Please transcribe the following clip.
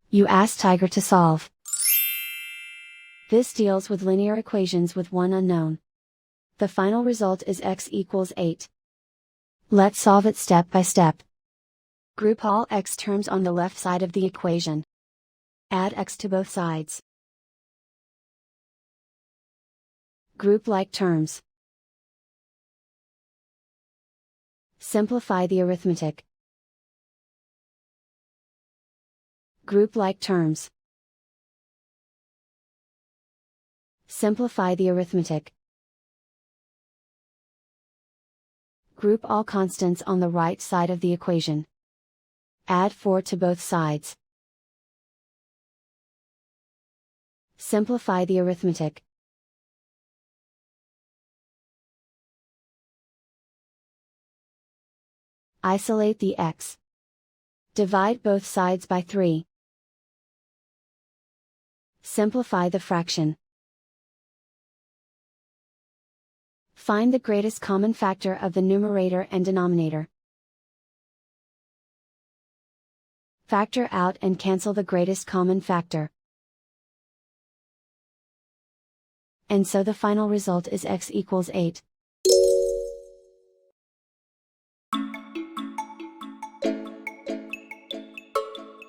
You ask Tiger to solve. This deals with linear equations with one unknown. The final result is x equals 8. Let's solve it step by step. Group all x terms on the left side of the equation. Add x to both sides. Group like terms. Simplify the arithmetic. Group like terms. Simplify the arithmetic. Group all constants on the right side of the equation. Add 4 to both sides. Simplify the arithmetic. Isolate the x. Divide both sides by 3. Simplify the fraction. Find the greatest common factor of the numerator and denominator. Factor out and cancel the greatest common factor. And so the final result is x equals 8.